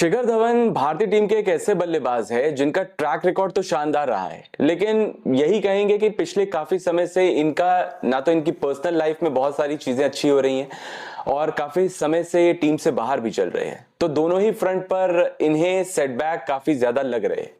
शिखर धवन भारतीय टीम के एक ऐसे बल्लेबाज है जिनका ट्रैक रिकॉर्ड तो शानदार रहा है, लेकिन यही कहेंगे कि पिछले काफी समय से इनका ना तो इनकी पर्सनल लाइफ में बहुत सारी चीजें अच्छी हो रही हैं और काफी समय से ये टीम से बाहर भी चल रहे हैं। तो दोनों ही फ्रंट पर इन्हें सेटबैक काफी ज्यादा लग रहे हैं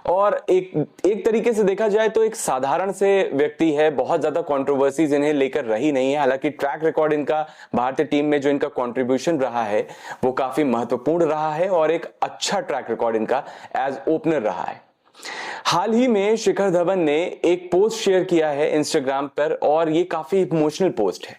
और एक तरीके से देखा जाए तो एक साधारण से व्यक्ति है, बहुत ज्यादा कंट्रोवर्सीज इन्हें लेकर रही नहीं है। हालांकि ट्रैक रिकॉर्ड इनका भारतीय टीम में जो इनका कंट्रीब्यूशन रहा है वो काफी महत्वपूर्ण रहा है और एक अच्छा ट्रैक रिकॉर्ड इनका एज ओपनर रहा है। हाल ही में शिखर धवन ने एक पोस्ट शेयर किया है इंस्टाग्राम पर और ये काफी इमोशनल पोस्ट है।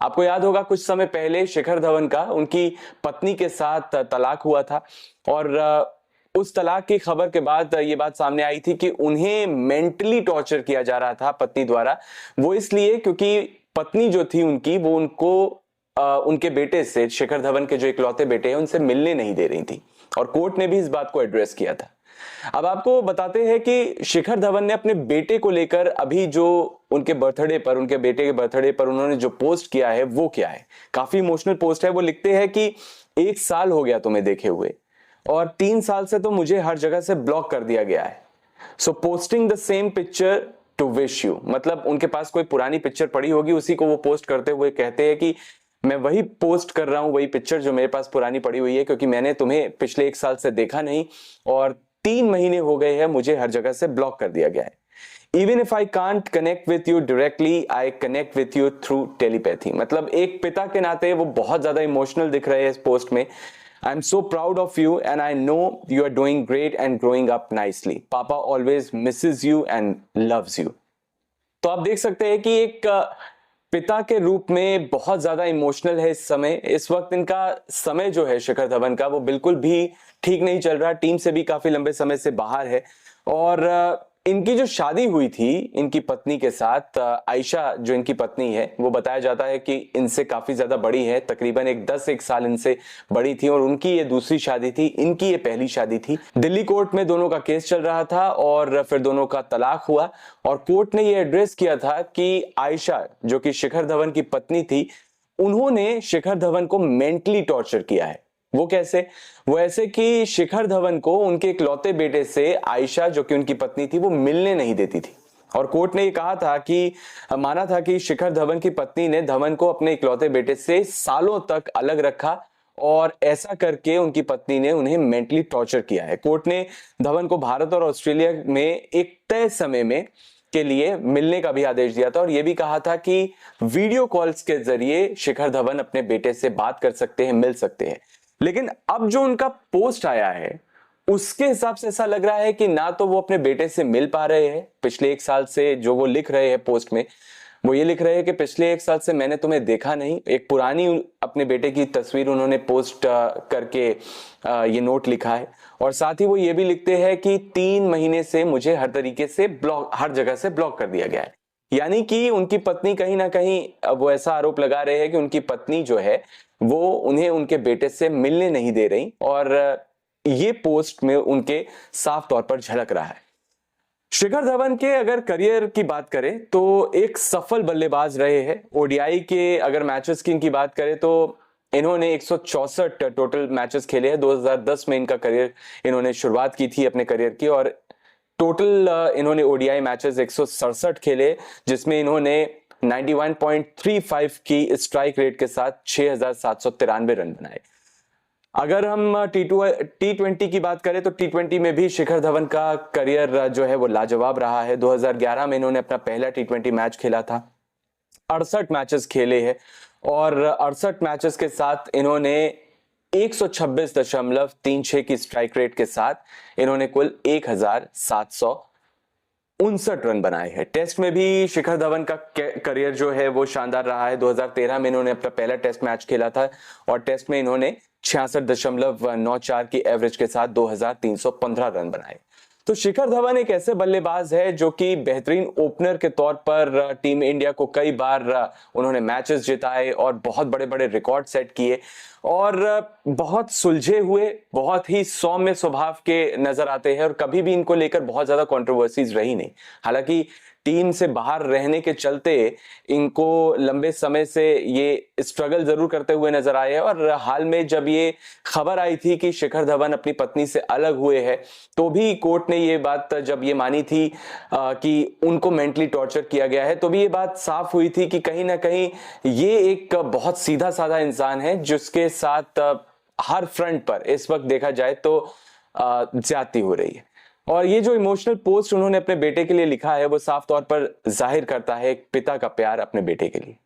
आपको याद होगा कुछ समय पहले शिखर धवन का उनकी पत्नी के साथ तलाक हुआ था और उस तलाक की खबर के बाद ये बात सामने आई थी कि उन्हें मेंटली टॉर्चर किया जा रहा था पत्नी द्वारा। वो इसलिए क्योंकि पत्नी जो थी उनकी वो उनको उनके बेटे से, शिखर धवन के जो इकलौते बेटे हैं, उनसे मिलने नहीं दे रही थी और कोर्ट ने भी इस बात को एड्रेस किया था। अब आपको बताते हैं कि शिखर धवन ने अपने बेटे को लेकर अभी जो उनके बेटे के बर्थडे पर उन्होंने जो पोस्ट किया है वो क्या है। काफी इमोशनल पोस्ट है। वो लिखते हैं कि 1 साल हो गया तुम्हें देखे हुए और 3 साल से तो मुझे हर जगह से ब्लॉक कर दिया गया है। So posting the same picture to wish you, मतलब उनके पास कोई पुरानी पिक्चर पड़ी होगी, उसी को वो पोस्ट करते हुए कहते हैं कि मैं वही पोस्ट कर रहा हूं, वही पिक्चर जो मेरे पास पुरानी पड़ी हुई है, क्योंकि मैंने तुम्हें पिछले 1 साल से देखा नहीं और 3 महीने हो गए हैं मुझे हर जगह से ब्लॉक कर दिया गया है। Even if I can't connect with you directly, I connect with you through telepathy। मतलब एक पिता के नाते वो बहुत ज्यादा इमोशनल दिख रहे हैं इस पोस्ट में। I'm so proud of you and I know you are doing great and growing up nicely. Papa always misses you and loves you। तो आप देख सकते हैं कि एक पिता के रूप में बहुत ज्यादा इमोशनल है इस समय। इस वक्त इनका समय जो है शिखर धवन का वो बिल्कुल भी ठीक नहीं चल रहा। टीम से भी काफी लंबे समय से बाहर है और इनकी जो शादी हुई थी इनकी पत्नी के साथ, आयशा जो इनकी पत्नी है, वो बताया जाता है कि इनसे काफी ज्यादा बड़ी है, तकरीबन 10 साल इनसे बड़ी थी और उनकी ये दूसरी शादी थी, इनकी ये पहली शादी थी। दिल्ली कोर्ट में दोनों का केस चल रहा था और फिर दोनों का तलाक हुआ और कोर्ट ने ये एड्रेस किया था कि आयशा जो कि शिखर धवन की पत्नी थी, उन्होंने शिखर धवन को मेंटली टॉर्चर किया है। वो कैसे? वो ऐसे कि शिखर धवन को उनके इकलौते बेटे से आयशा जो कि उनकी पत्नी थी वो मिलने नहीं देती थी और कोर्ट ने ये कहा था कि माना था कि शिखर धवन की पत्नी ने धवन को अपने इकलौते बेटे से सालों तक अलग रखा और ऐसा करके उनकी पत्नी ने उन्हें मेंटली टॉर्चर किया है। कोर्ट ने धवन को भारत और ऑस्ट्रेलिया में एक तय समय में के लिए मिलने का भी आदेश दिया था और यह भी कहा था कि वीडियो कॉल्स के जरिए शिखर धवन अपने बेटे से बात कर सकते हैं, मिल सकते हैं। लेकिन अब जो उनका पोस्ट आया है उसके हिसाब से ऐसा लग रहा है कि ना तो वो अपने बेटे से मिल पा रहे हैं। पिछले 1 साल से जो वो लिख रहे हैं पोस्ट में, वो ये लिख रहे हैं कि पिछले 1 साल से मैंने तुम्हें देखा नहीं। एक पुरानी अपने बेटे की तस्वीर उन्होंने पोस्ट करके ये नोट लिखा है और साथ ही वो ये भी लिखते हैं कि 3 महीने से मुझे हर तरीके से हर जगह से ब्लॉक कर दिया गया है। यानी कि उनकी पत्नी कहीं ना कहीं, वो ऐसा आरोप लगा रहे हैं कि उनकी पत्नी जो है वो उन्हें उनके बेटे से मिलने नहीं दे रही और ये पोस्ट में उनके साफ तौर पर झलक रहा है। शिखर धवन के अगर करियर की बात करें तो एक सफल बल्लेबाज रहे हैं। ओडीआई के अगर मैचेस की इनकी बात करें तो इन्होंने 164 टोटल मैचेस खेले हैं। 2010 में इनका करियर, इन्होंने शुरुआत की थी अपने करियर की और टोटल इन्होंने ओडीआई मैचेस 167 खेले जिसमें इन्होंने 91.35 की स्ट्राइक रेट के साथ 6,793 रन बनाए। अगर हम टी20 की बात करें तो टी20 में भी शिखर धवन का करियर जो है वो लाजवाब रहा है। 2011 में इन्होंने अपना पहला टी20 मैच खेला था। 68 मैचेस खेले हैं और 68 मैचेस के साथ इन्होंने 126.36 की स्ट्राइक रेट के साथ इन्होंने कुल 1,759 रन बनाए हैं। टेस्ट में भी शिखर धवन का करियर जो है वो शानदार रहा है। 2013 में इन्होंने अपना पहला टेस्ट मैच खेला था और टेस्ट में इन्होंने 66.94 की एवरेज के साथ 2,315 रन बनाए। तो शिखर धवन एक ऐसे बल्लेबाज है जो कि बेहतरीन ओपनर के तौर पर टीम इंडिया को कई बार उन्होंने मैचेस जिताए और बहुत बड़े बड़े रिकॉर्ड सेट किए और बहुत सुलझे हुए, बहुत ही सौम्य स्वभाव के नजर आते हैं और कभी भी इनको लेकर बहुत ज्यादा कंट्रोवर्सीज रही नहीं। हालांकि टीम से बाहर रहने के चलते इनको लंबे समय से ये स्ट्रगल जरूर करते हुए नजर आए हैं, और हाल में जब ये खबर आई थी कि शिखर धवन अपनी पत्नी से अलग हुए हैं, तो भी कोर्ट ने ये बात जब ये मानी थी कि उनको मेंटली टॉर्चर किया गया है, तो भी ये बात साफ हुई थी कि कहीं ना कहीं ये एक बहुत सीधा साधा इंसान है जिसके साथ हर फ्रंट पर इस वक्त देखा जाए तो ज्यादती हो रही है। और ये जो इमोशनल पोस्ट उन्होंने अपने बेटे के लिए लिखा है वो साफ तौर पर जाहिर करता है एक पिता का प्यार अपने बेटे के लिए।